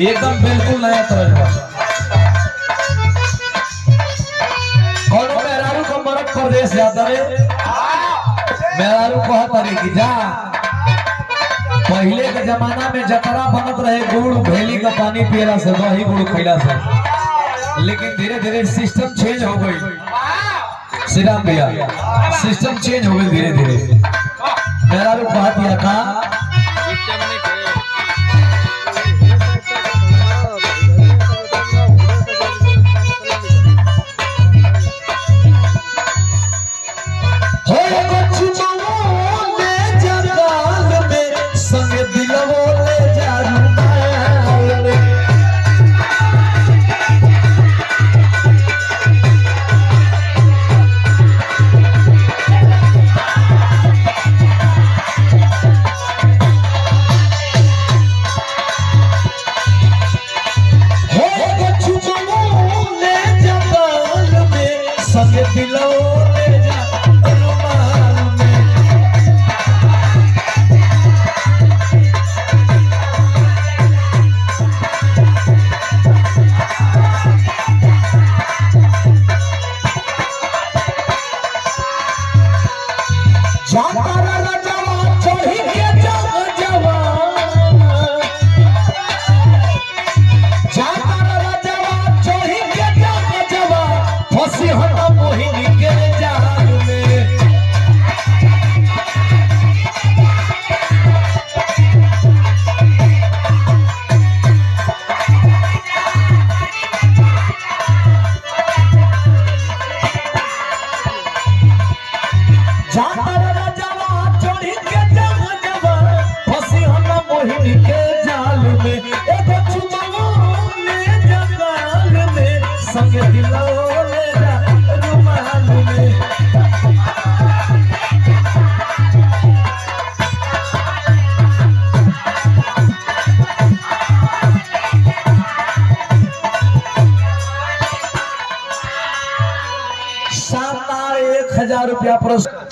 एकदम बिल्कुल नया तरीका। कौन मेहरारू को मरद प्रदेश जाता रे, मेहरारू कहता रे कि जा। पहले के जमाना में जतरा बनत रहे गुड़ भेली का पानी पियला से, दही गुड़ खैला से, लेकिन धीरे धीरे सिस्टम चेंज हो गई। श्री राम भैया, सिस्टम चेंज हो गई धीरे धीरे। मेहरारू कहा दिया था ₹1000 पुरस्कार।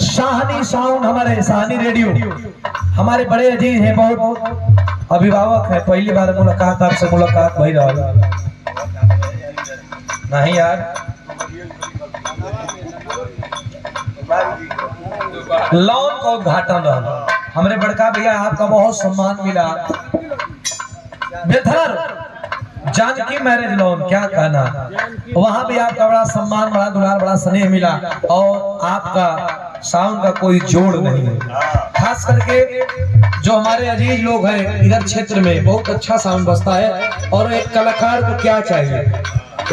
शाहनी साउंड, हमारे शाहनी रेडियो, हमारे बड़े अजीज हैं, बहुत अभिभावक है। पहली बार मुलाकात, आपसे मुलाकात भई रहा नहीं यार, लॉन का उद्घाटन रहा। हमारे बड़का भैया आपका बहुत सम्मान मिला। बेथर जानकी मैरिज लॉन, क्या कहना, वहां भी आपका बड़ा सम्मान, बड़ा दुलार, बड़ा स्नेह मिला। और आपका साउंड का कोई जोड़ नहीं है। खास करके जो हमारे अजीज लोग हैं इधर क्षेत्र में, बहुत अच्छा साउंड बजता है। और एक कलाकार को क्या चाहिए,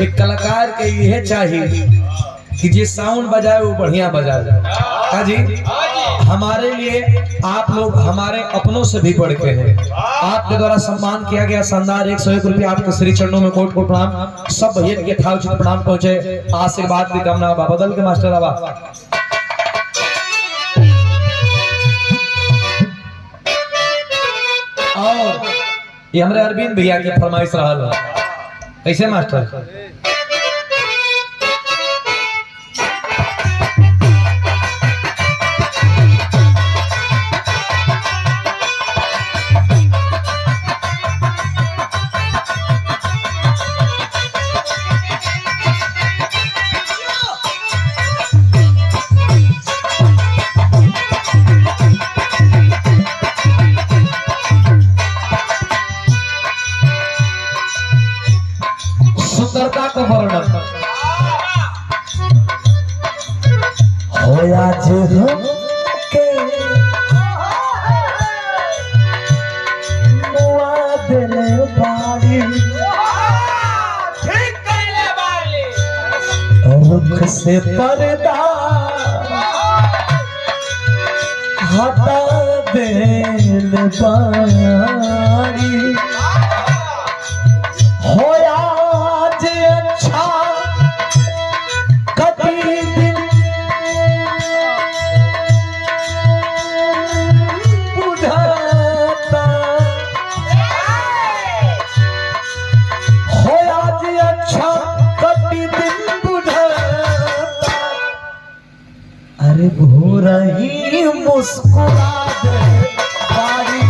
एक कलाकार के यह चाहिए कि जो साउंड बजाए वो बढ़िया बजाए। हाँ जी, हमारे लिए आप लोग हमारे अपनों से भी बढ़ के हैं। आपके द्वारा सम्मान किया गया शानदार, 101 रुपया आपके श्री चरणों में कोट कोट प्रणाम। सब भैया के था उचित प्रणाम पहुंचे, आशीर्वाद की कामना। बदल के मास्टर आबा और ये हमारे अरविंद भैया के फरमाइश रहा। कैसे मास्टर? सुंदरता का वर्णन होया जे के मुआ दिले बारी ठीक कइले बाली रुख से पर्दा हटा दिल बारी होया जे अच्छा कभी दिन बुझाता होया जे अच्छा कभी दिन बुझाता अरे भोरा ही मुस्कुरा दे बारी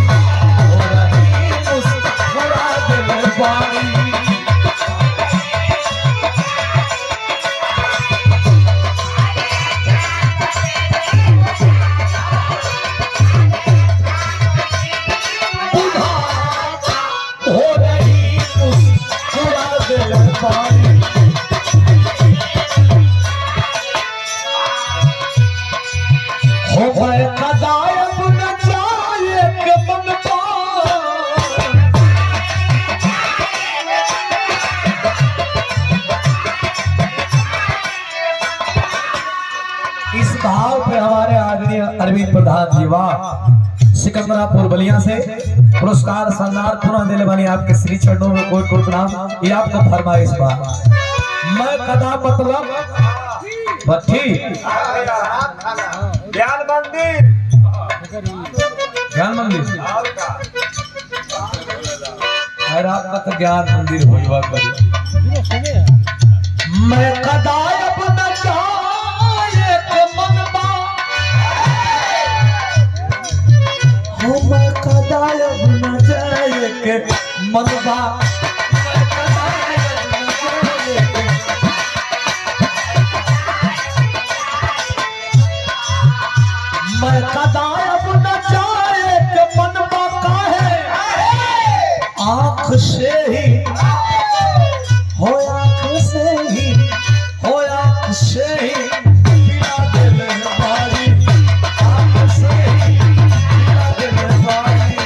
भोरा ही मुस्कुरा दे बारी इस भाव पे हमारे आदरणीय अरविंद प्रधान जी वाह सिकंदरापुर बलिया से पुरस्कार सम्मान पुनः दिले बनी आपके श्री चरणों में कोट कोट प्रणाम। ये आपका फरमाइश बा मैं कदा मतलब बच्ची ज्ञान मंदिर ज्ञान मंदिर और आपका तो ज्ञान मंदिर होइबा करी मैं कदा अपना चाहे के मन बा हो मैं कदा अपना चाहे के मन बा मैं कदा अपना चाहे के मन बा काहे आँख से ही हो आँख से ही हो आँख से ही पिला दिल बारी आँख से ही पिला दिल बारी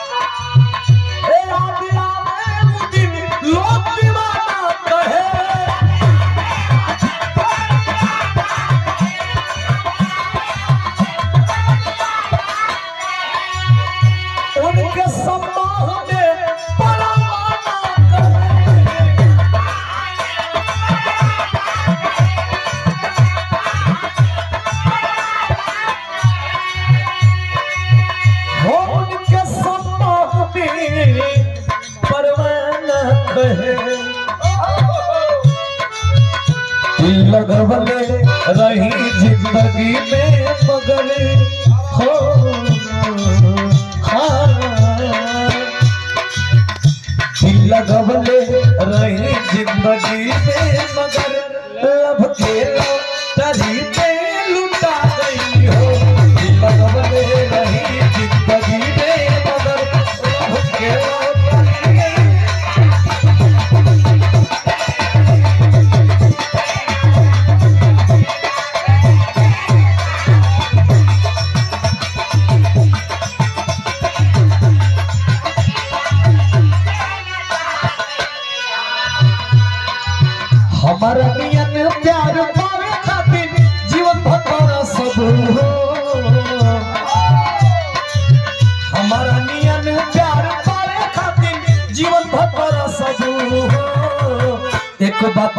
ए आदिला में मुदिन लोग दीवाना कहे उनके सम्मान में परवाना करे हो उनके सम्मान में परवाना करे लगवले रही जिंदगी में मगर हो लगवले रही जिंदगी में मगर लब के लौटरी पे लुटा गई हो लगवले रही जिंदगी में मगर लब के लौटरी हमारा नियन प्यार पावे खातिर जीवन भर सब हो हमारा नियन प्यार पावे खातिर जीवन भर सब हो एक बात